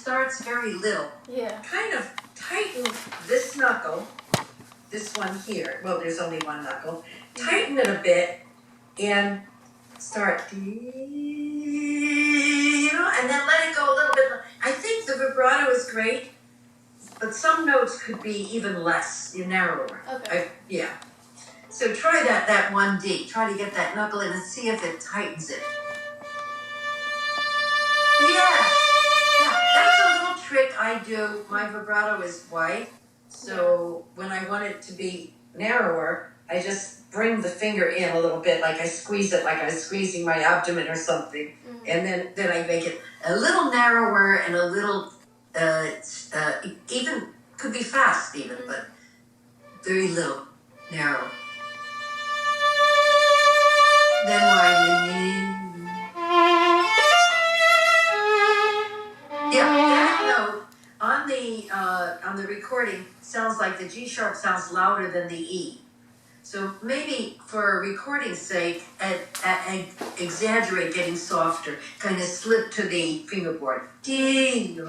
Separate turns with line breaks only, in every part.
starts very little.
Yeah.
Kind of tighten this knuckle, this one here. Well, there's only one knuckle. Tighten it a bit and start, and then let it go a little bit. I think the vibrato is great, but some notes could be even less, narrower.
Okay.
Yeah. So try that 1D. Try to get that knuckle in and see if it tightens it. Yeah. That's a little trick I do. My vibrato is wide, so when I want it to be narrower, I just bring the finger in a little bit, like I squeeze it, like I was squeezing my abdomen or something, and then I make it a little narrower and a little, even could be fast even, but very little narrow. Then widen. Yeah, that note on the recording sounds like the G sharp sounds louder than the E. So maybe for recording's sake, exaggerate getting softer. Kind of slip to the fingerboard. D. You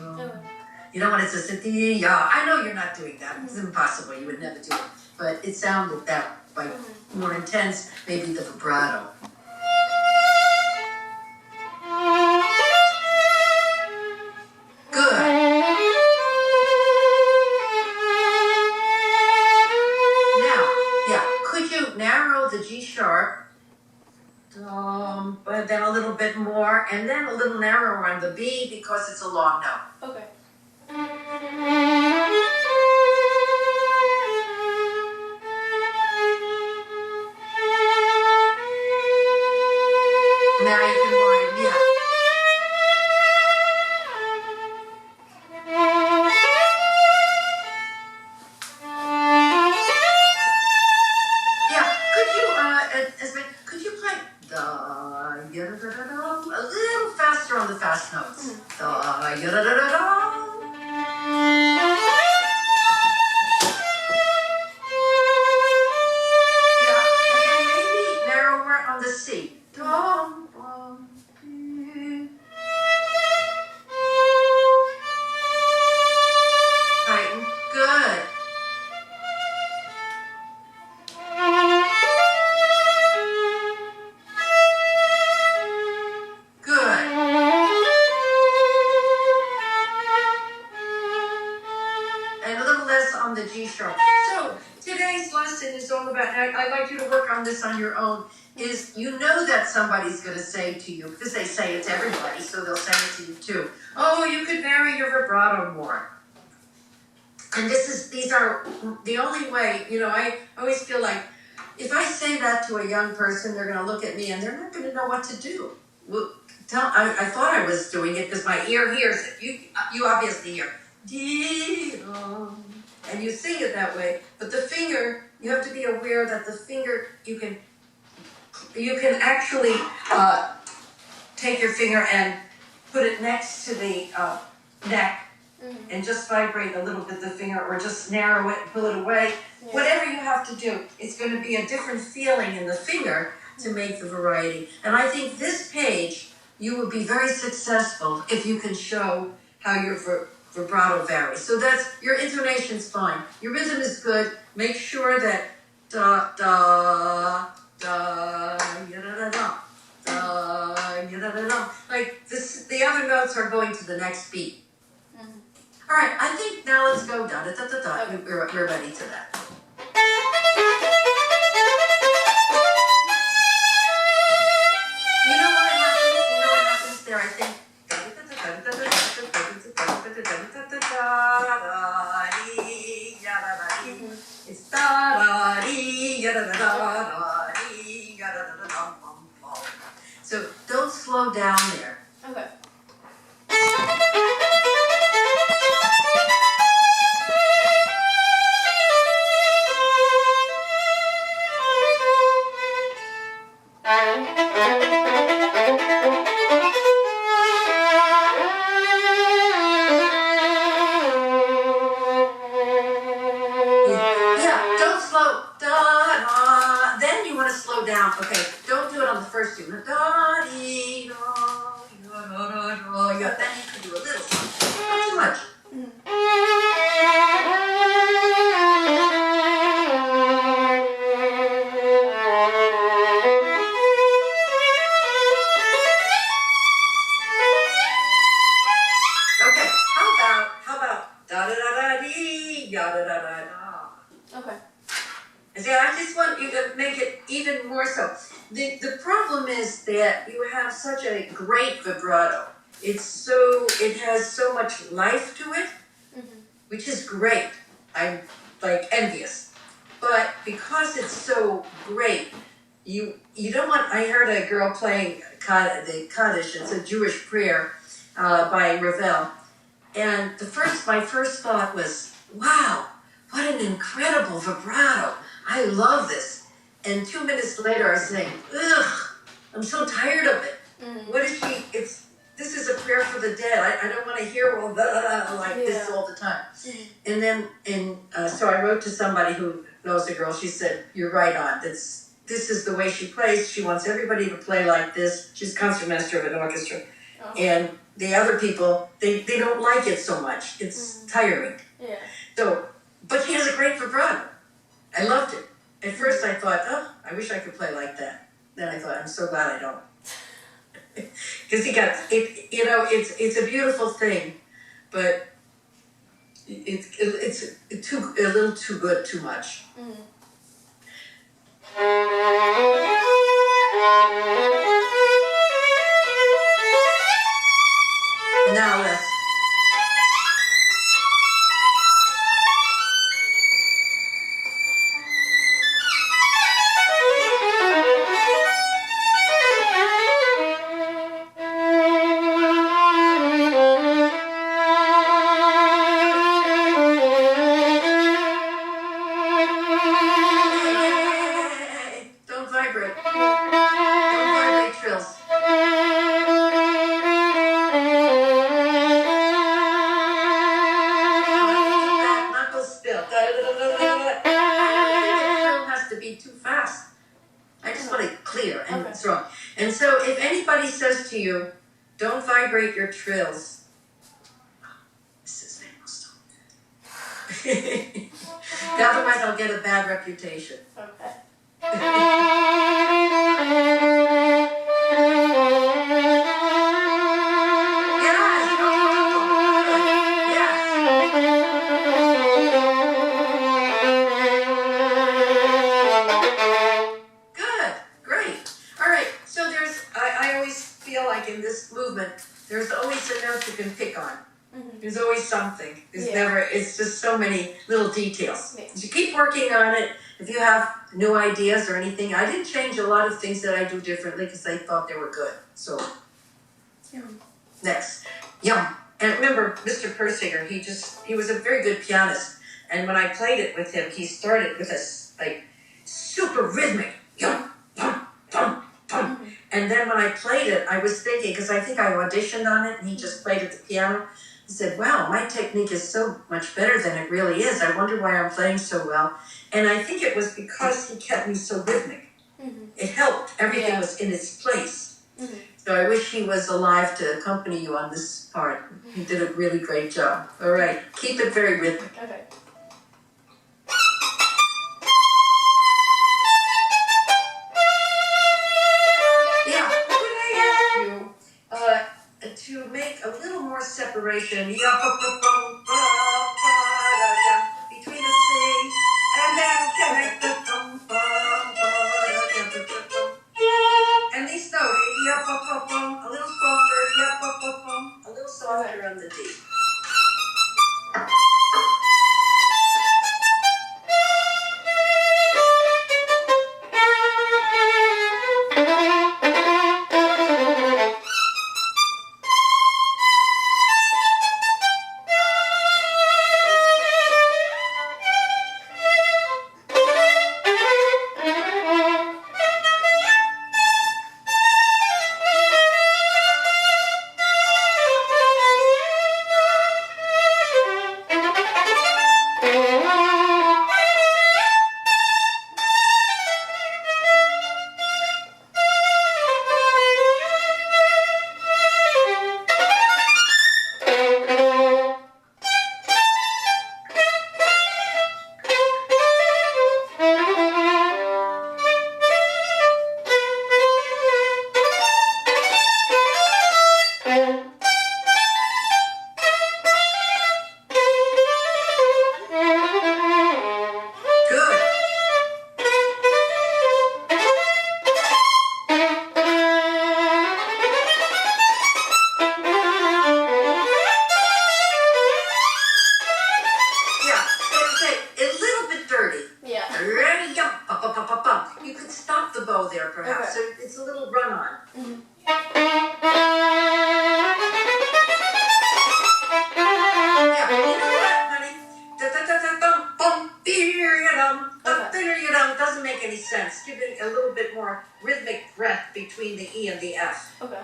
know when it says D. Yeah, I know you're not doing that. It's impossible. You would never do it. But it sounded that like more intense. Maybe the vibrato. The G sharp, but then a little bit more, and then a little narrower on the B because it's a long note.
Okay.
Now you can widen, yeah. A little faster on the fast notes. Yeah, and maybe narrower on the C. Tighten. Good. On the G sharp. So today's lesson is all about, and I'd like you to work on this on your own, is that somebody's going to say to you, because they say it to everybody, so they'll say it to you too. Oh, you could vary your vibrato more. And these are the only way, I always feel like if I say that to a young person, they're going to look at me and they're not going to know what to do. Well, I thought I was doing it because my ear hears it. You obviously hear. And you sing it that way, but the finger, you have to be aware that the finger, you can actually take your finger and put it next to the neck and just vibrate a little bit the finger, or just narrow it and pull it away. Yeah. Whatever you have to do, it's going to be a different feeling in the finger to make the variety. And I think this page, you will be very successful if you can show how your vibrato varies. So your intonation's fine. Your rhythm is good. Make sure that da da da ya da da da da ya da da da. Like this, the other notes are going to the next beat. All right, I think now let's go da da da da da. We're ready to that. You know what happens there? I think. It's so don't slow down there.
Okay.
Down. Okay, don't do it on the first two. Da-dee-da. da da da da dee, da da da da da.
Okay.
And see, I just want you to make it even more so. The problem is that you have such a great vibrato. It has so much life to it, which is great. I'm like envious. But because it's so great, you don't want. I heard a girl playing the Kaddish. It's a Jewish prayer by Ravel, and my first thought was, wow, what an incredible vibrato! I love this. And 2 minutes later, I was saying, ugh, I'm so tired of it. What is she? This is a prayer for the dead. I don't want to hear all this all the time. And then, so I wrote to somebody who knows the girl. She said, you're right on. This is the way she plays. She wants everybody to play like this. She's concertmaster of an orchestra. Oh. And the other people, they don't like it so much. It's tiring. Yeah. So, but she has a great vibrato. I loved it. At first I thought, oh, I wish I could play like that. Then I thought, I'm so glad I don't. Because it's a beautiful thing, but it's a little too good, too much. Now let's. And so if anybody says to you, don't vibrate your trills, this is very otherwise I'll get a bad reputation. Okay. In this movement, there's always a note you can pick on. There's always something. It's just so many little details. Yeah. You keep working on it. If you have new ideas or anything, I didn't change a lot of things that I do differently because I thought they were good. So, next. Yum. And remember, Mr. Persinger, he was a very good pianist. And when I played it with him, he started with a super rhythmic yum, yum, yum, yum. And then when I played it, I was thinking, because I think I auditioned on it, and he just played at the piano. He said, wow, my technique is so much better than it really is. I wonder why I'm playing so well. And I think it was because he kept me so rhythmic. It helped. Everything was in its place. So I wish he was alive to accompany you on this part. He did a really great job. All right. Keep it very rhythmic. Okay. To make a little more separation between the C and then connect the and these notes a little softer on the D. sense. Give it a little bit more rhythmic breath between the E and the F.
Okay.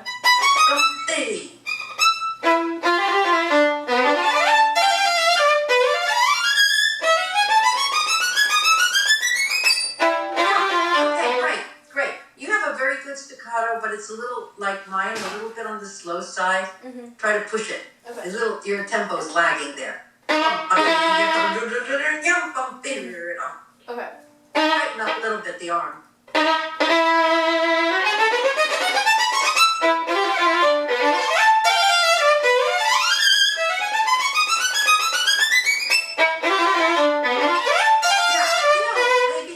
Okay, great. You have a very good staccato, but it's a little like mine, a little bit on the slow side. Try to push it.
Okay.
Your tempo's lagging there.
Okay.
Tighten up a little bit the arm.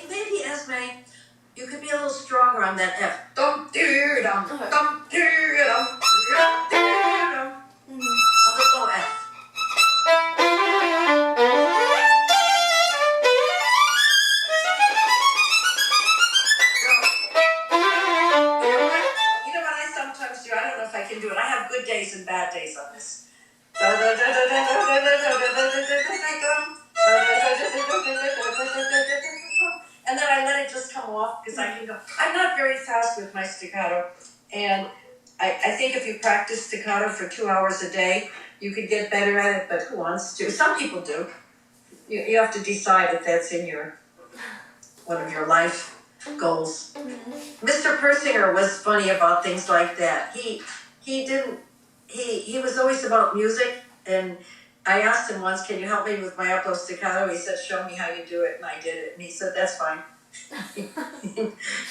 Maybe Esme, you could be a little stronger on that F. On the low F. You know what I sometimes do? I don't know if I can do it. I have good days and bad days on this. And then I let it just come off because I can go. I'm not very fast with my staccato, and I think if you practice staccato for 2 hours a day, you could get better at it, but who wants to? Some people do. You have to decide if that's in one of your life goals. Mr. Persinger was funny about things like that. He was always about music, and I asked him once, can you help me with my upload staccato? He said, show me how you do it, and I did it. And he said, that's fine.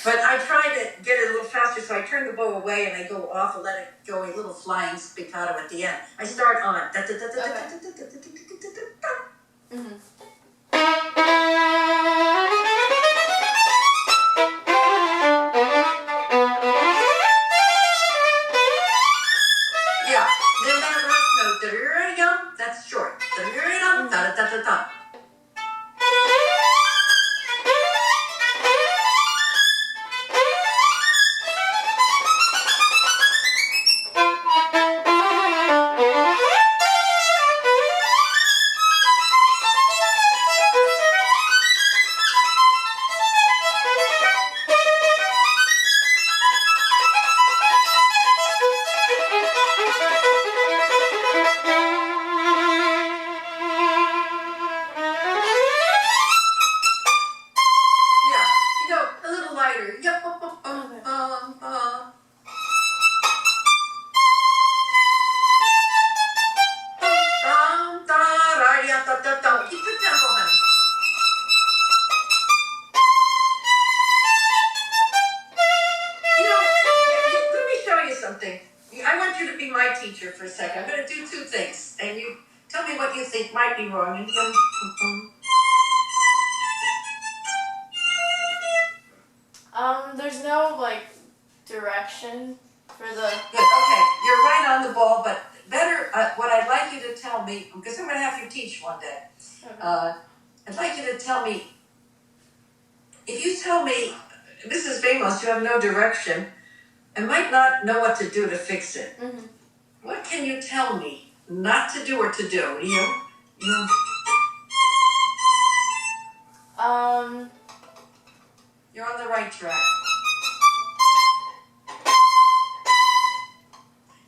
But I try to get it a little faster, so I turn the bow away and I go off and let it go a little flying staccato at the end. I start on. Yeah, then that last note, that's short. Keep the tempo, honey. Let me show you something. I want you to be my teacher for a second. I'm going to do 2 things, and you tell me what you think might be wrong.
There's no direction for the.
Good. Okay, you're right on the ball, but better. What I'd like you to tell me, because I'm going to have you teach one day.
Okay.
I'd like you to tell me. If you tell me, Mrs. Vamos, you have no direction, I might not know what to do to fix it. What can you tell me not to do or to do? You're on the right track.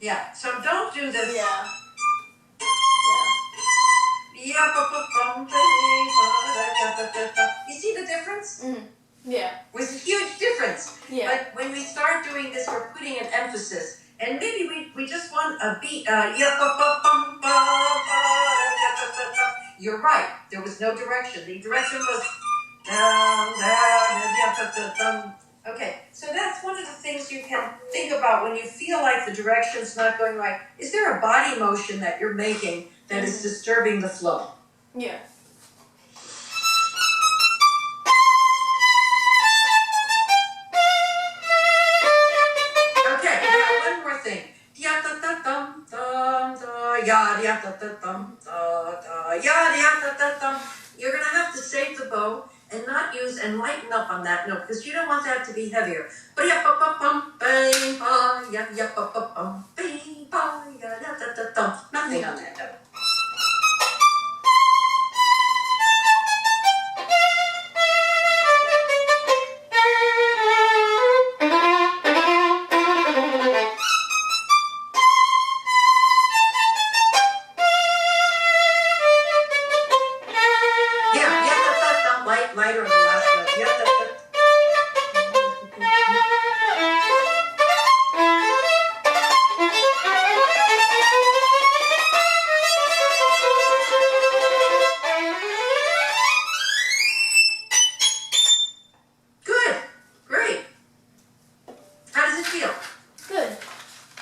Yeah, so don't do this.
Yeah.
You see the difference?
Yeah.
It's a huge difference.
Yeah.
But when we start doing this, we're putting an emphasis. And maybe we just want a beat. You're right. There was no direction. The direction was down, down. Okay, so that's one of the things you can think about when you feel like the direction's not going right. Is there a body motion that you're making that is disturbing the flow?
Yeah.
Okay, now one more thing. You're going to have to save the bow and not use and lighten up on that note because you don't want that to be heavier. Nothing on that note. lighter on the last note. Yep, that's. Good. Great. How does it feel?
Good.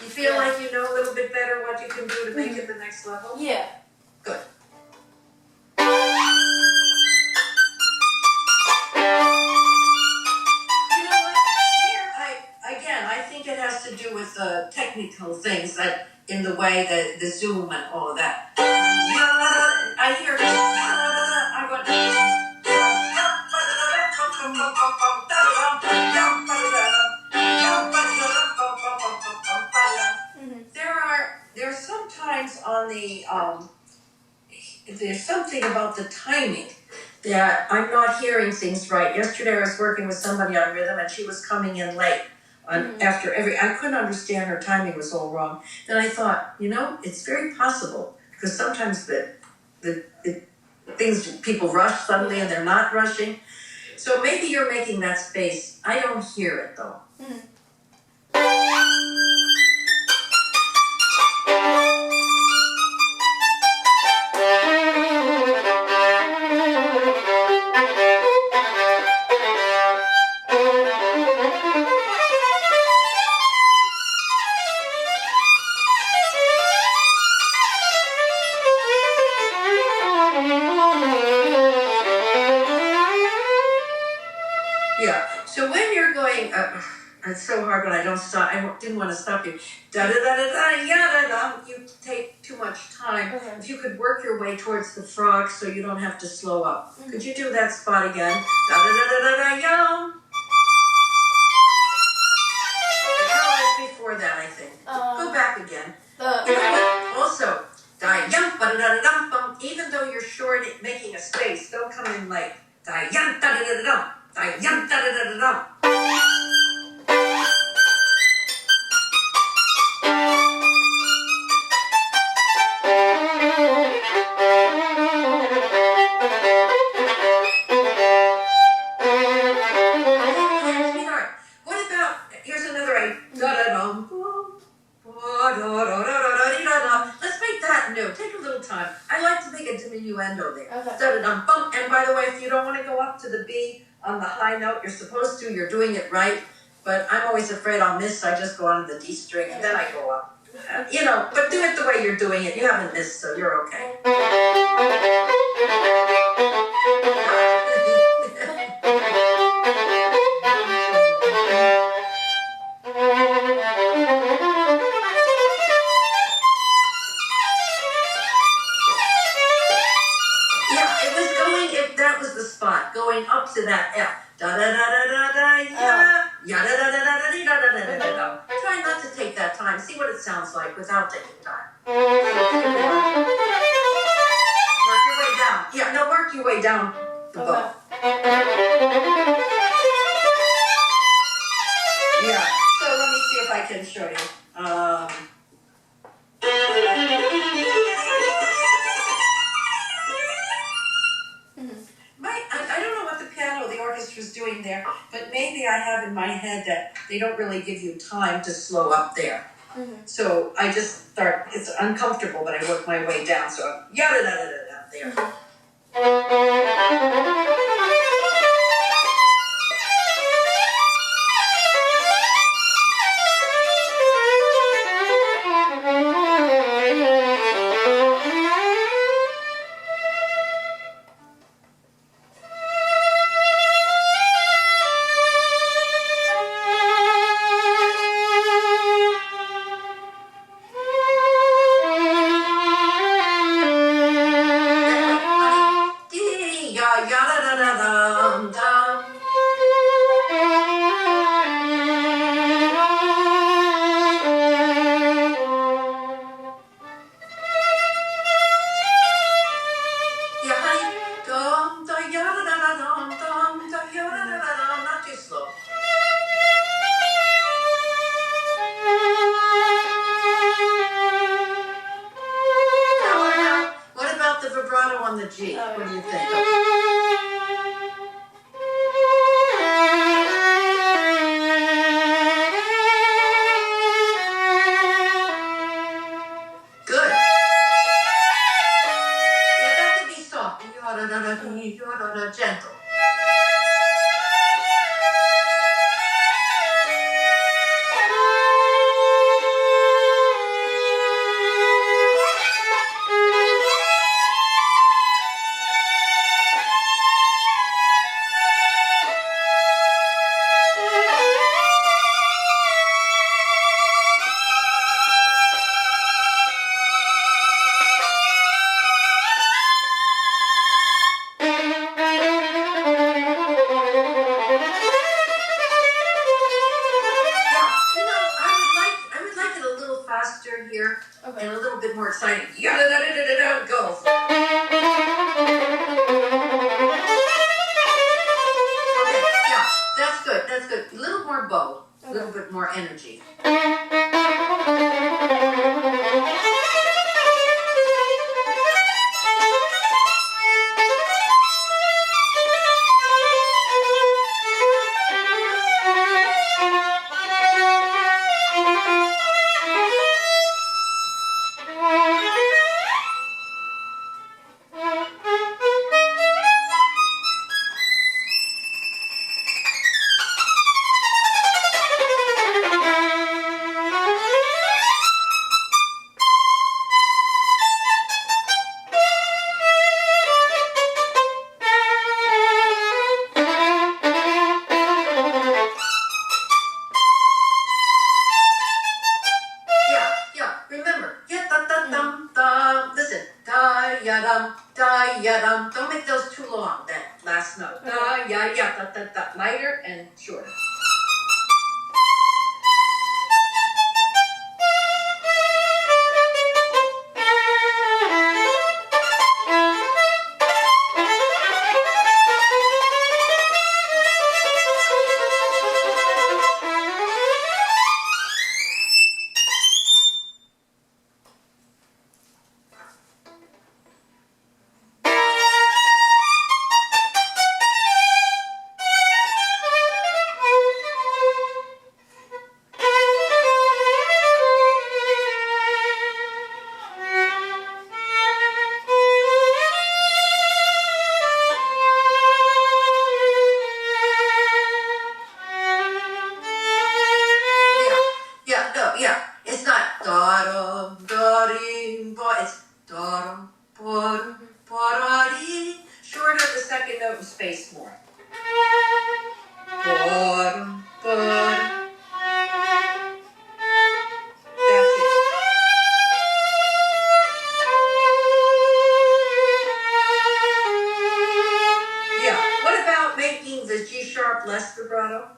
You feel like you know a little bit better what you can do to make it the next level?
Yeah.
Good. I think it has to do with technical things that in the way the zoom and all of that. I hear I want there's sometimes on the there's something about the timing that I'm not hearing things right. Yesterday I was working with somebody on rhythm and she was coming in late. After I couldn't understand her timing was all wrong. Then I thought, it's very possible because sometimes the things people rush suddenly and they're not rushing. So maybe you're making that space. I don't hear it though. Yeah. So when you're going, it's so hard when I don't stop. I didn't want to stop you. Da da da da da ya da da. You take too much time.
Okay.
If you could work your way towards the frog, so you don't have to slow up. Could you do that spot again? Da da da da da da ya. How was before that? I think. Go back again. Also, da yum ba da da da dum bum. Even though you're short, making a space, don't come in late. Da yum da da da da dum. Yum da da da da da. Sweetheart, what about here's another da da dum. Let's make that new. Take a little time. I like to make a diminuendo there.
Okay.
Da da dum bum. And by the way, if you don't want to go up to the B on the high note, you're supposed to. You're doing it right. But I'm always afraid I'll miss, so I just go on to the D string and then I go up. But do it the way you're doing it. You haven't missed, so you're okay. That was the spot, going up to that F. Da da da da da da ya da da da da da da da da da da. Try not to take that time. See what it sounds like without taking time. Work your way down. Yeah, no, work your way down the bow. Yeah. So let me see if I can show you. I don't know what the piano, the orchestra's doing there, but maybe I have in my head that they don't really give you time to slow up there. So I just start, it's uncomfortable, but I work my way down, so I'm yada da da da da there. What about the vibrato on the G? What do you think? gentle. Here and a little bit more exciting. Go. Okay, yeah, that's good. That's good. A little more bow, a little bit more energy. Don't make those too long, that last note. Lighter and shorter. It's not da-dum, da-ding, ba. It's da-dum, ba-dum, ba-da-dee. Shorter the second note and space more. Ba-dum, ba-dum. That's it. Yeah. What about making the G sharp less vibrato?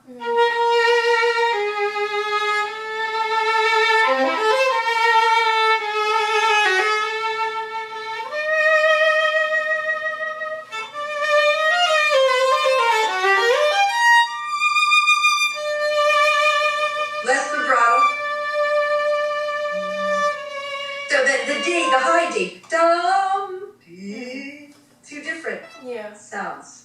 Less vibrato. So the D, the high D, dum, dee, two different sounds.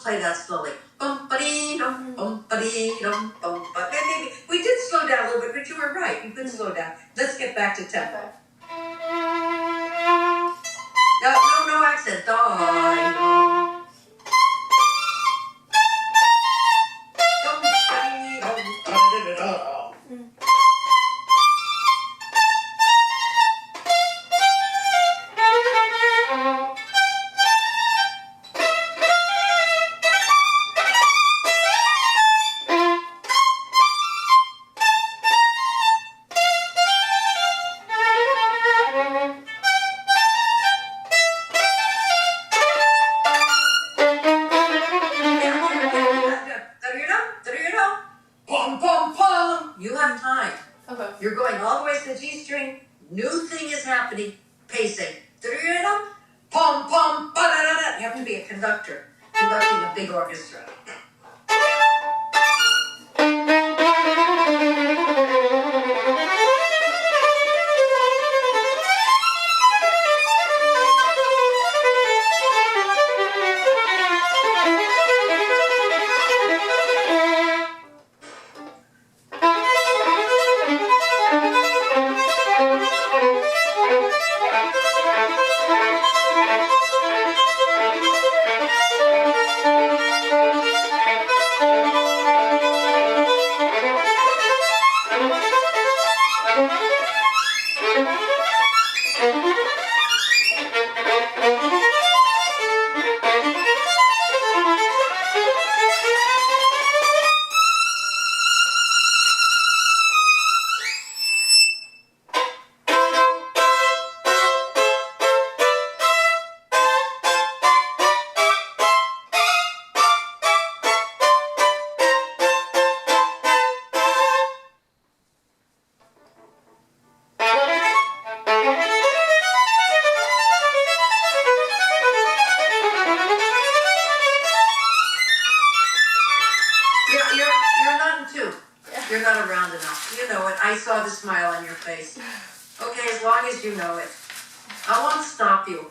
Play that slowly. Bum-ba-dee-dum, bum-ba-dee-dum, bum-ba. Maybe we did slow down a little bit, but you were right. You could slow down. Let's get back to tempo.
Okay.
No accent. Da-dum. Dum-ba-dee-dum, da-da-da-da-da. You have time.
Okay.
You're going all the way to the G string. New thing is happening. Pacing. Pom pom ba da da da. You have to be a conductor conducting a big orchestra. I saw the smile on your face. Okay, as long as you know it. I won't stop you.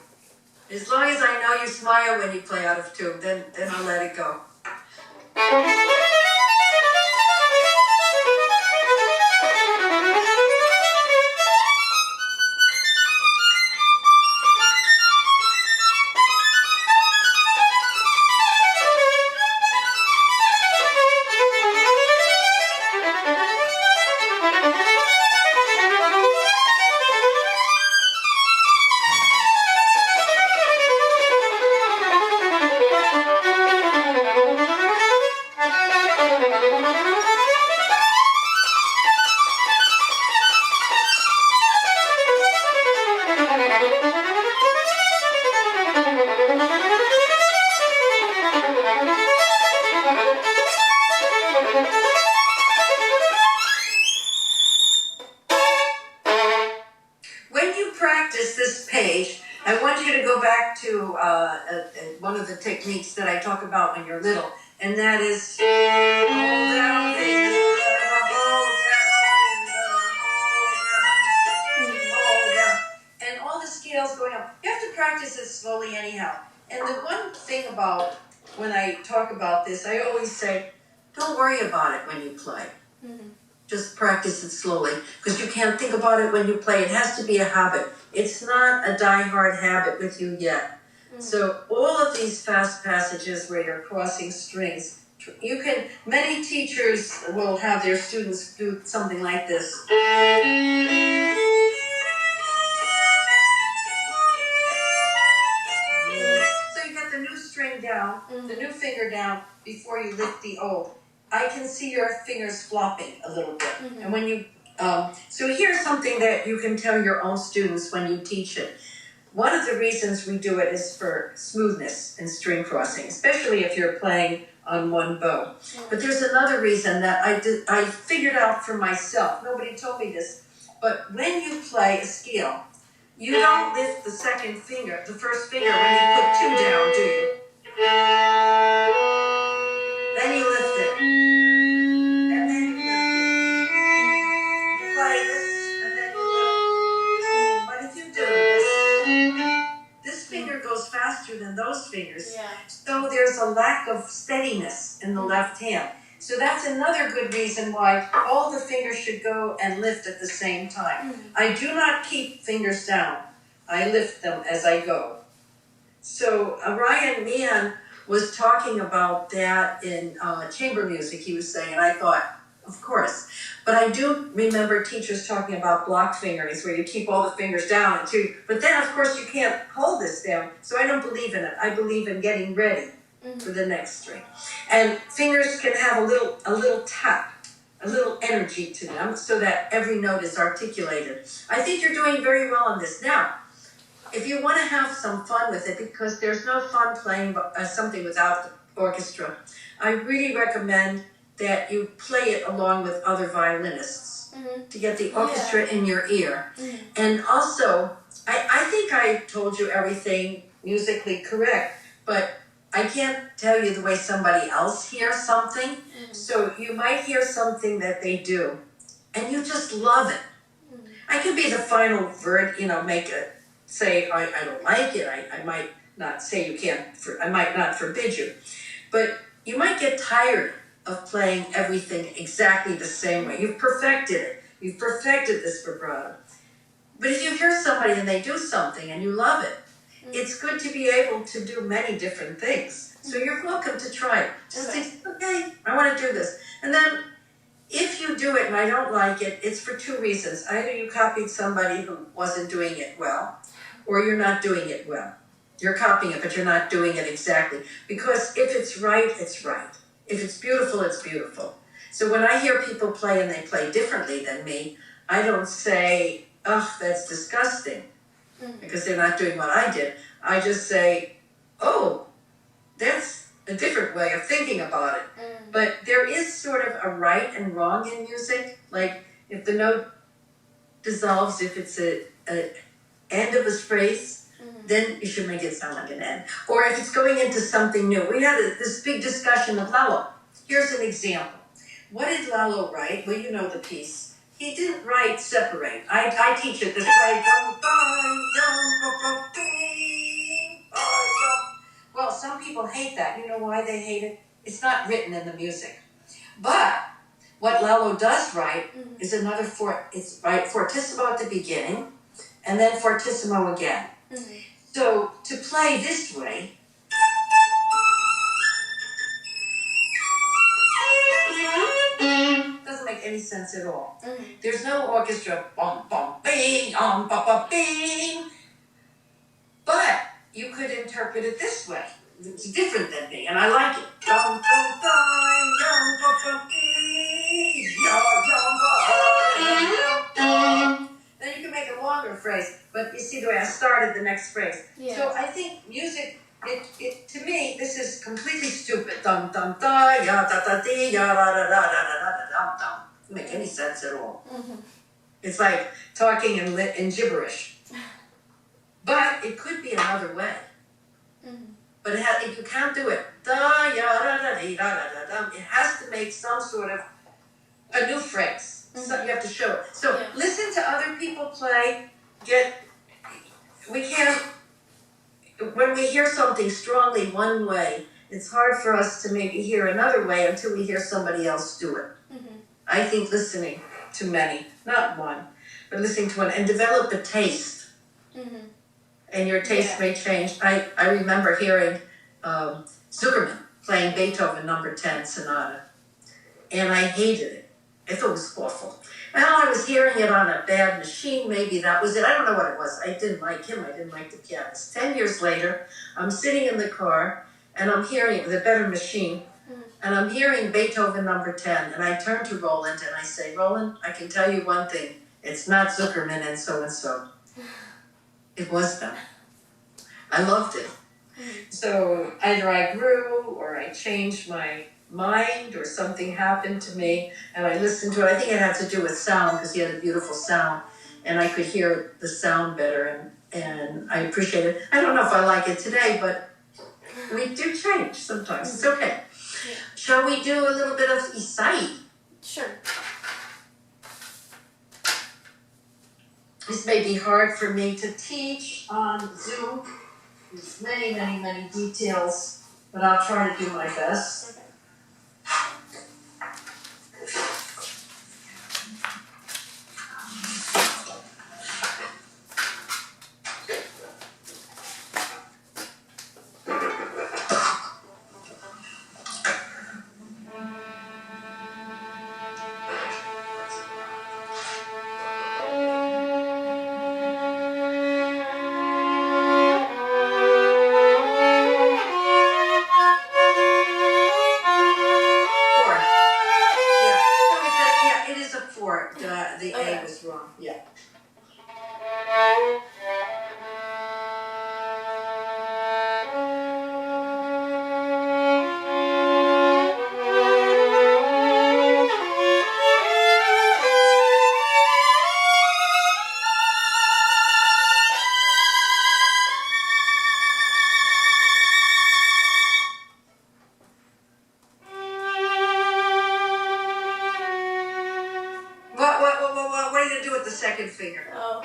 As long as I know you smile when you play out of tune, then I'll let it go. When you practice this page, I want you to go back to one of the techniques that I talk about when you're little, and that is hold down, hold down, and all the scales going up. You have to practice it slowly anyhow. And the one thing about when I talk about this, I always say, don't worry about it when you play. Mm-hmm. Just practice it slowly, because you can't think about it when you play. It has to be a habit. It's not a die-hard habit with you yet. Mm-hmm. So all of these fast passages where you're crossing strings, many teachers will have their students do something like this. So you get the new string down, the new finger down before you lift the O. I can see your fingers flopping a little bit. Mm-hmm. And when you, so here's something that you can tell your own students when you teach it. One of the reasons we do it is for smoothness in string crossing, especially if you're playing on one bow. Mm-hmm. But there's another reason that I figured out for myself. Nobody told me this. But when you play a scale, you don't lift the second finger, the first finger, when you put two down, do you? Then you lift it. And then you lift it. You play this, and then you lift. But if you do this finger goes faster than those fingers. Yeah. So there's a lack of steadiness in the left hand. So that's another good reason why all the fingers should go and lift at the same time. Mm-hmm. I do not keep fingers down. I lift them as I go. So Ryan Meehan was talking about that in chamber music, he was saying, and I thought, of course. But I do remember teachers talking about block fingerings, where you keep all the fingers down, but then of course you can't hold this down, so I don't believe in it. I believe in getting ready for the next string. And fingers can have a little tap, a little energy to them, so that every note is articulated. I think you're doing very well on this. Now, if you want to have some fun with it, because there's no fun playing something without the orchestra, I really recommend that you play it along with other violinists to get the orchestra in your ear. Mm-hmm. And also, I think I told you everything musically correct, but I can't tell you the way somebody else hears something. Mm-hmm. So you might hear something that they do, and you just love it. Mm-hmm. I could be the final word, say I don't like it. I might not say you can't, I might not forbid you. But you might get tired of playing everything exactly the same way. You've perfected it. You've perfected this vibrato. But if you hear somebody and they do something and you love it, it's good to be able to do many different things. So you're welcome to try it. Just think, okay, I want to do this. And then if you do it and I don't like it, it's for two reasons. Either you copied somebody who wasn't doing it well, or you're not doing it well. You're copying it, but you're not doing it exactly. Because if it's right, it's right. If it's beautiful, it's beautiful. So when I hear people play and they play differently than me, I don't say, oh, that's disgusting, because they're not doing what I did. I just say, oh, that's a different way of thinking about it. But there is sort of a right and wrong in music. Like if the note dissolves, if it's a end of a phrase, then you should make it sound like an end. Or if it's going into something new. We had this big discussion of Lalo. Here's an example. What did Lalo write? Well, you know the piece. he didn't write separate. I teach it this way. Well, some people hate that. You know why they hate it? It's not written in the music. But what Lalo does write is another it's right fortissimo at the beginning, and then fortissimo again. So to play this way, doesn't make any sense at all. There's no orchestra, bum bum bing, ba ba bing. But you could interpret it this way. It's different than me, and I like it. Dum dum dum, yum ba ba bing, yum. Then you can make a longer phrase, but you see the way I started the next phrase. Yeah. So I think music, it to me, this is completely stupid. Dum dum da ya da da dee ya da da da da da da dum dum. Doesn't make any sense at all. It's like talking in gibberish. But it could be another way. But if you can't do it, da ya da da dee da da da dum, it has to make some sort of a new phrase. So you have to show it. So listen to other people play. We can't. When we hear something strongly one way, it's hard for us to maybe hear another way until we hear somebody else do it. I think listening to many, not one, but listening to one, and develop a taste. And your taste may change. I remember hearing Zuckerman playing Beethoven No. 10 Sonata, and I hated it. I thought it was awful. Well, I was hearing it on a bad machine. Maybe that was it. I don't know what it was. I didn't like him. I didn't like the pianist. 10 years later, I'm sitting in the car, and I'm hearing it with a better machine, and I'm hearing Beethoven No. 10, and I turn to Roland, and I say, Roland, I can tell you one thing. It's not Zuckerman and so-and-so. It was them. I loved it. So either I grew, or I changed my mind, or something happened to me, and I listened to it. I think it had to do with sound, because he had a beautiful sound, and I could hear the sound better, and I appreciate it. I don't know if I like it today, but we do change sometimes. It's okay. Shall we do a little bit of Isai?
Sure.
This may be hard for me to teach on Zoom. There's many, many, many details, but I'll try to do my best.
Okay.
The A was wrong. Yeah. What are you going to do with the second finger?
Oh.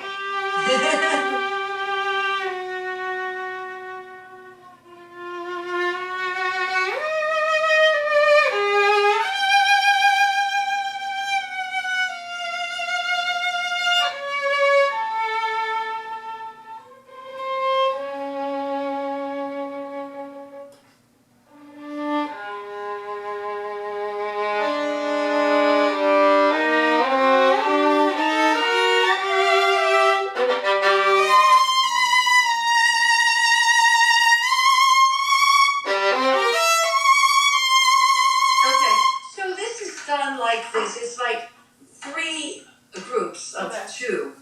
Like this, it's like 3 groups of 2.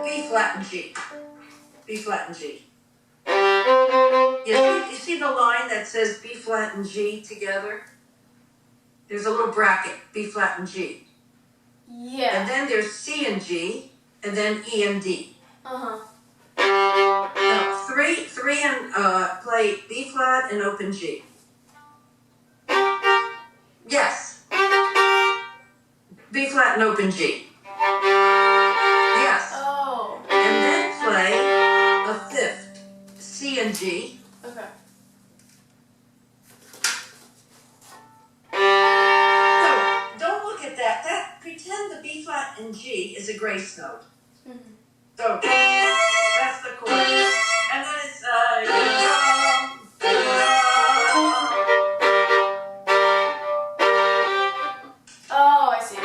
B flat and G. B flat and G. You see the line that says B flat and G together? There's a little bracket, B flat and G.
Yeah.
And then there's C and G, and then E and D.
Uh-huh.
Now, three and play B flat and open G. Yes. B flat and open G. Yes.
Oh.
And then play a fifth, C and G.
Okay.
So don't look at that. Pretend the B flat and G is a grace note.
Mm-hmm.
So that's the chord. And then it's
Oh, I see.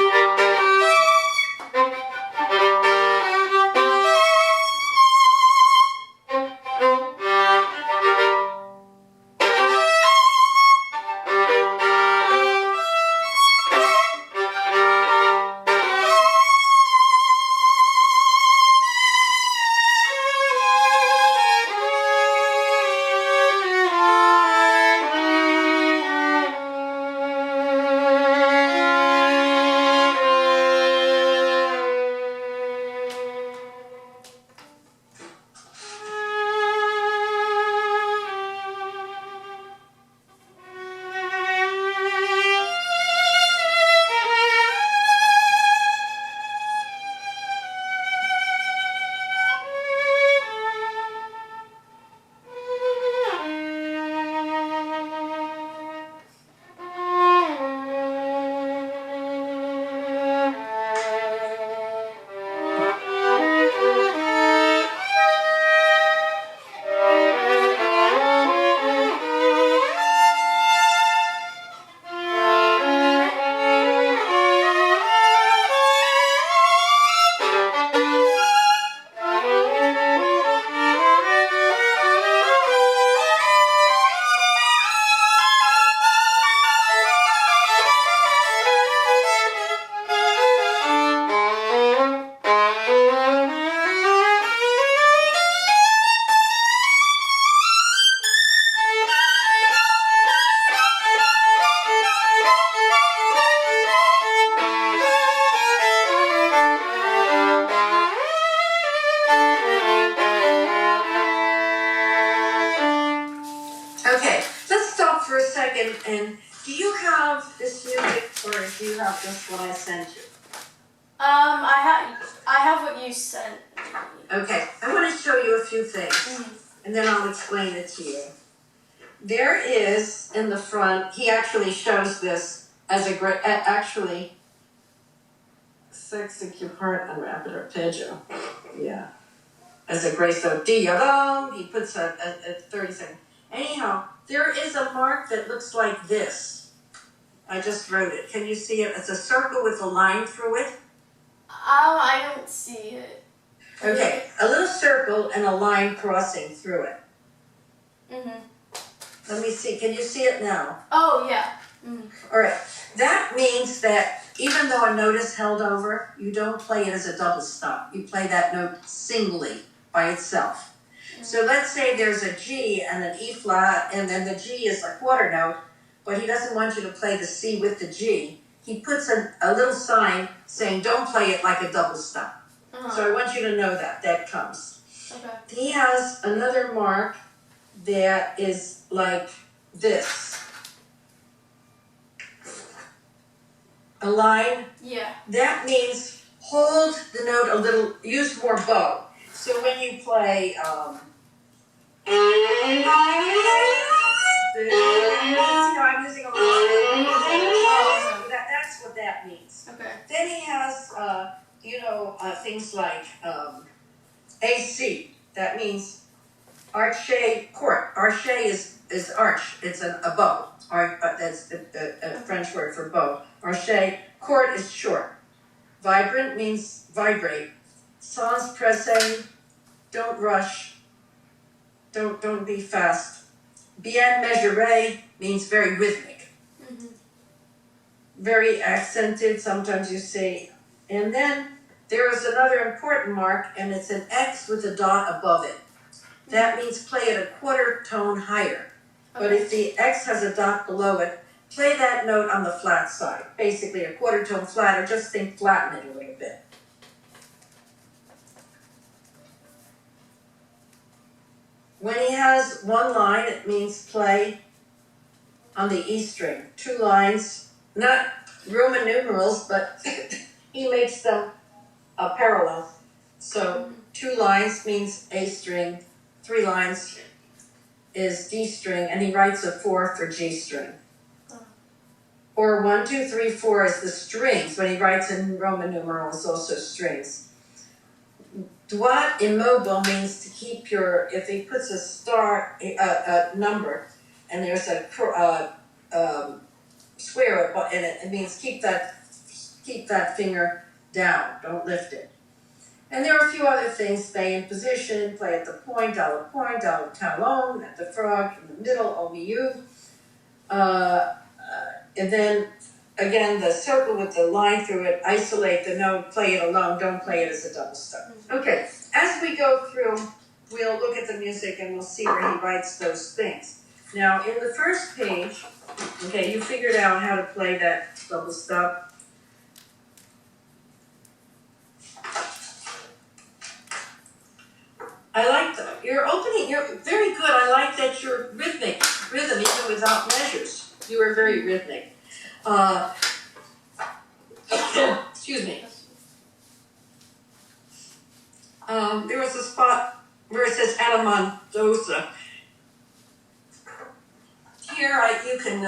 okay, let's stop for a second. And do you have this music, or do you have just what I sent you?
I have what you sent me.
Okay, I want to show you a few things, and then I'll explain it to you. There is in the front. He actually shows this as a great. Actually, sexy part and rapid arpeggio. Yeah, as a grace note. D-ya-dum. He puts a 30-second. Anyhow, there is a mark that looks like this. I just wrote it. Can you see it? It's a circle with a line through it.
I don't see it.
Okay, a little circle and a line crossing through it.
Mhm.
Let me see. Can you see it now?
Oh yeah. Mhm.
All right. That means that even though a note is held over, you don't play it as a double stop. You play that note singly by itself. So let's say there's a G and an E flat, and then the G is a quarter note, but he doesn't want you to play the C with the G. He puts a little sign saying, don't play it like a double stop.
Uh-huh.
So I want you to know that comes.
Okay.
He has another mark that is like this. A line.
Yeah.
That means hold the note a little, use more bow. So when you play, see how I'm using a little, that's what that means.
Okay.
Then he has, things like AC. That means arche court. Arche is arch. It's a bow. That's a French word for bow. Arche court is short. Vibrant means vibrate. Sans presse, don't rush. Don't be fast. Bien mesuré means very rhythmic.
Mm-hmm.
Very accented, sometimes you say. And then there is another important mark, and it's an X with a dot above it. That means play it a quarter tone higher. But if the X has a dot below it, play that note on the flat side, basically a quarter tone flat, or just think flatten it a little bit. When he has one line, it means play on the E string. 2 lines, not Roman numerals, but he makes them parallel. So 2 lines means A string, 3 lines is D string, and he writes a 4 for G string. Or 1, 2, 3, 4 is the strings. When he writes in Roman numerals, also strings. Droite immobile means to keep your, if he puts a star, a number, and there's a square in it, it means keep that finger down, don't lift it. And there are a few other things: stay in position, play at the point, talon, at the frog, in the middle, au milieu. And then again, the circle with the line through it, isolate the note, play it alone, don't play it as a double step. Okay, as we go through, we'll look at the music and we'll see where he writes those things. Now, in the first page, okay, you figured out how to play that double step. I like that. You're very good. I like that you're rhythm, even without measures. You are very rhythmic. Excuse me. There was a spot where it says anamandosa. Here you can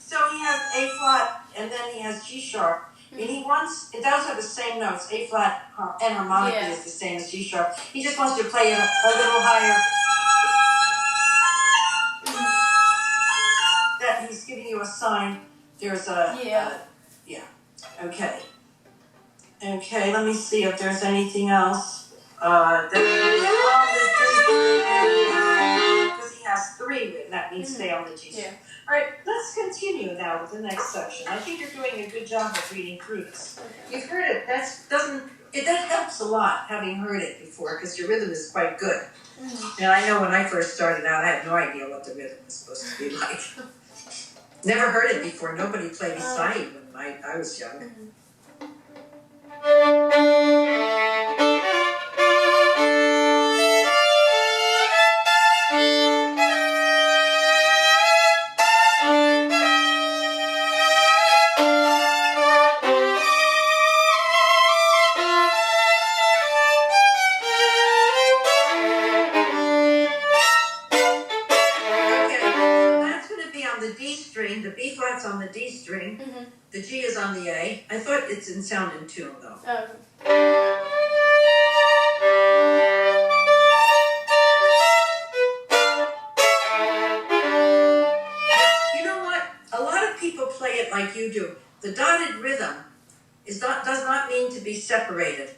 so he has A flat and then he has G sharp. And he wants, it does have the same notes. A flat and harmonically is the same as G sharp. He just wants to play it a little higher. That he's giving you a sign. There's a okay. Okay, let me see if there's anything else. Because he has 3 written, that means stay on the G string. All right, let's continue now with the next section. I think you're doing a good job of reading through this. You've heard it. That helps a lot, having heard it before, because your rhythm is quite good. And I know when I first started out, I had no idea what the rhythm was supposed to be like. Never heard it before. Nobody played beside when I was young. The B flat's on the D string, the G is on the A. I thought it didn't sound in tune though. You know what? A lot of people play it like you do. The dotted rhythm does not mean to be separated.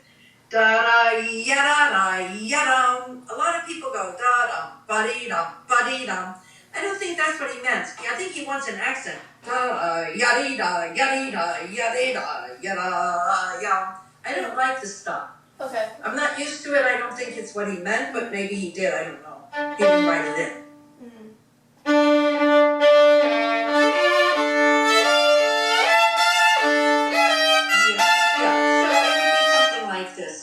Da da ya da ya dum. A lot of people go da dum ba dee dum ba dee dum. I don't think that's what he meant. I think he wants an accent. Yadida, yadida, yadida, yada, yum. I don't like the stop.
Okay.
I'm not used to it. I don't think it's what he meant, but maybe he did. I don't know. He didn't write it in. So it would be something like this.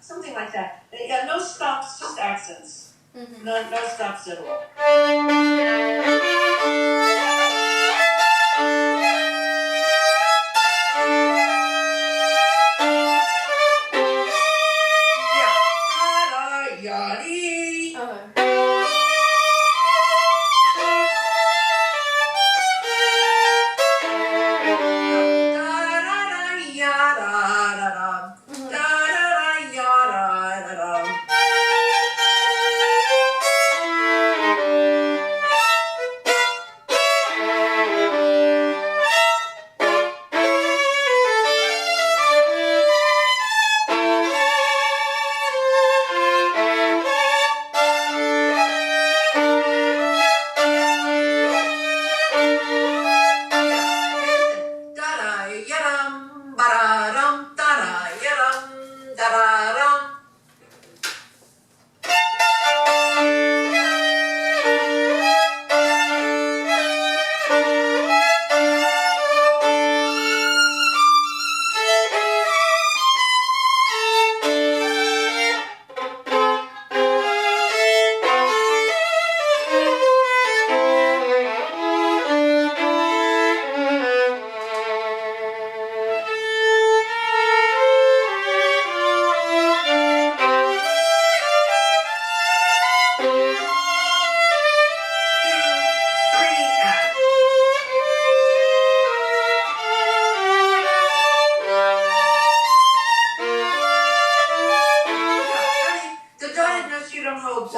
Something like that. Yeah, no stops, just accents. No stops at all.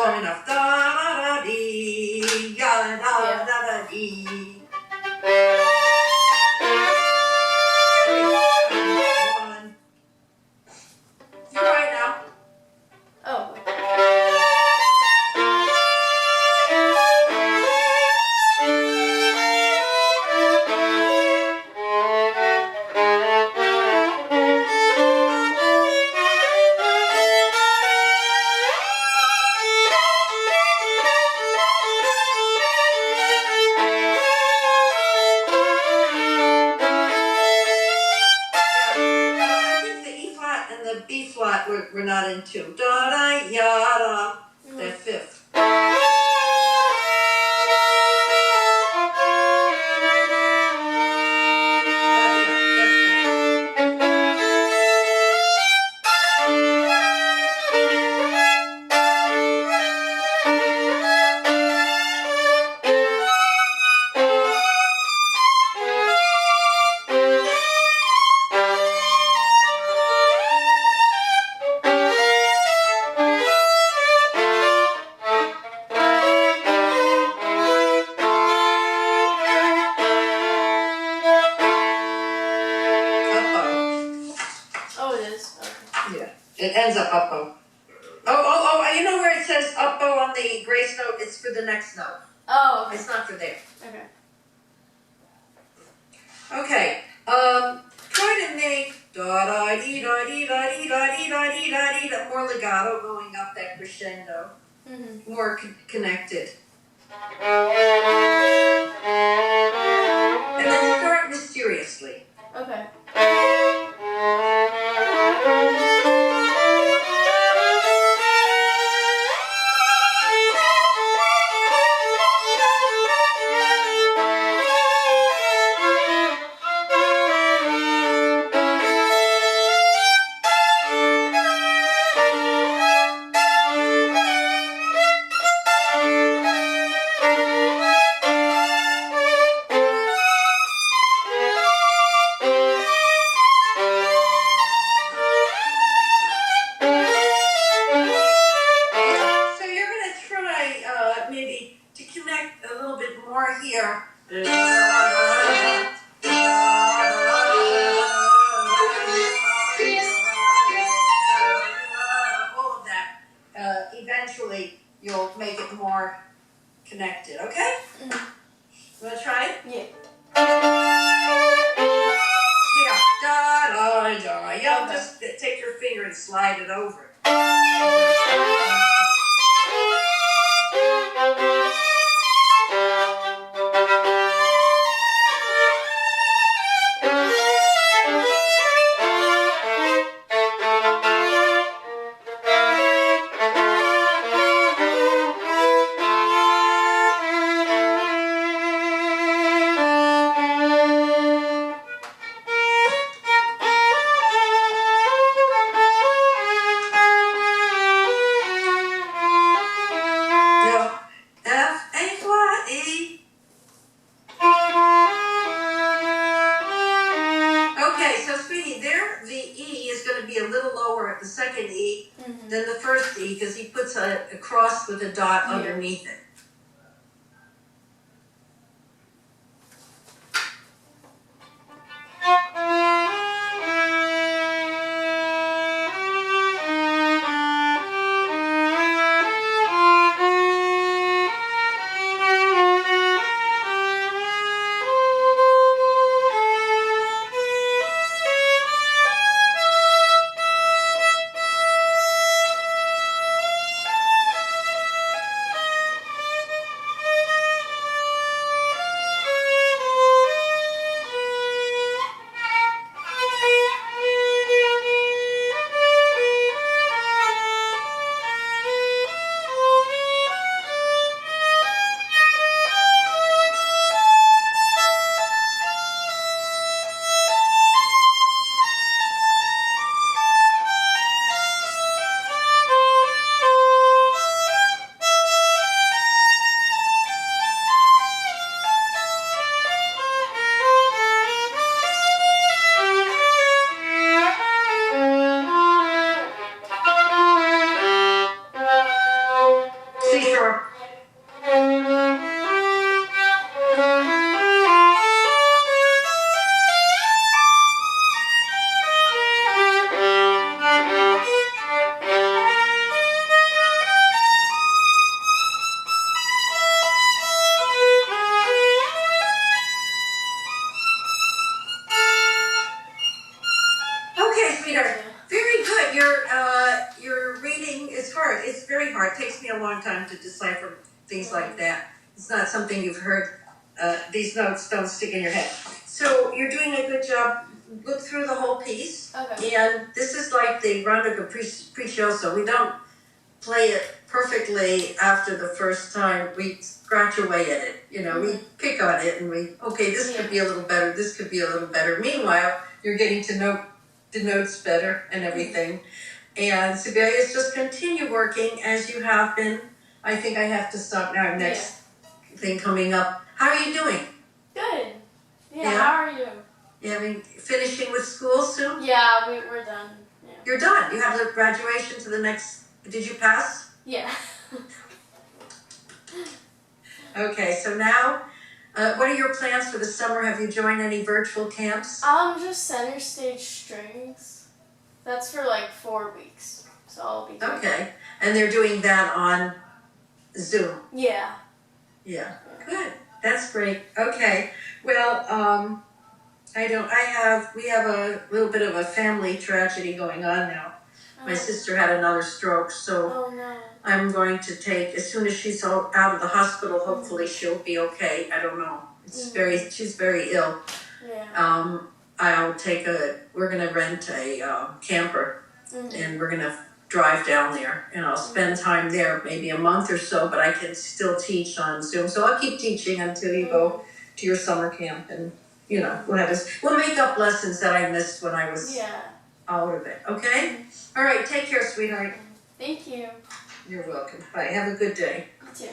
long enough. Da da da dee, ya da da da dee. One. You try it now.
Oh.
The B flat we're not into. Da da ya da. That fifth. It ends up up-o. Oh, you know where it says up-o on the grace note? It's for the next note.
Oh, okay.
It's not for there.
Okay.
Okay, try to make da-da-dee-da-dee-da-dee-da-dee-da-dee-da-dee, that more legato going up, that crescendo.
Mm-hmm.
More connected. And then start mysteriously.
Okay.
Maybe to connect a little bit more here. All of that. Eventually, you'll make it more connected. Okay? You want to try it?
Yeah.
Yeah. Da da da. Yeah.
Okay.
Just take your finger and slide it over. The second E than the first E because he puts a cross with a dot underneath it. part. It takes me a long time to decipher things like that. It's not something you've heard. These notes don't stick in your head. So you're doing a good job. Look through the whole piece.
Okay.
And this is like the rondo capriccioso. We don't play it perfectly after the first time. We scratch away at it. We pick on it and this could be a little better. This could be a little better. Meanwhile, you're getting to know the notes better and everything. And Sibelius, just continue working as you have been. I think I have to stop now. Next thing coming up. How are you doing?
Good. Yeah. How are you?
Finishing with school soon?
Yeah, we're done. Yeah.
You're done. You have the graduation to the next. Did you pass?
Yeah.
Okay, so now, what are your plans for the summer? Have you joined any virtual camps?
Just center stage strings. That's for like 4 weeks, so I'll be doing
Okay, and they're doing that on Zoom.
Yeah.
Yeah, good. That's great. Okay, well, we have a little bit of a family tragedy going on now. My sister had another stroke, so
Oh no.
I'm going to take, as soon as she's out of the hospital, hopefully she'll be okay. I don't know. She's very ill.
Yeah.
We're gonna rent a camper and we're gonna drive down there and I'll spend time there, maybe a month or so, but I can still teach on Zoom. So I'll keep teaching until you go to your summer camp and, we'll make up lessons that I missed when I was out of it, okay? All right, take care, sweetheart.
Thank you.
You're welcome. Bye. Have a good day.
You too.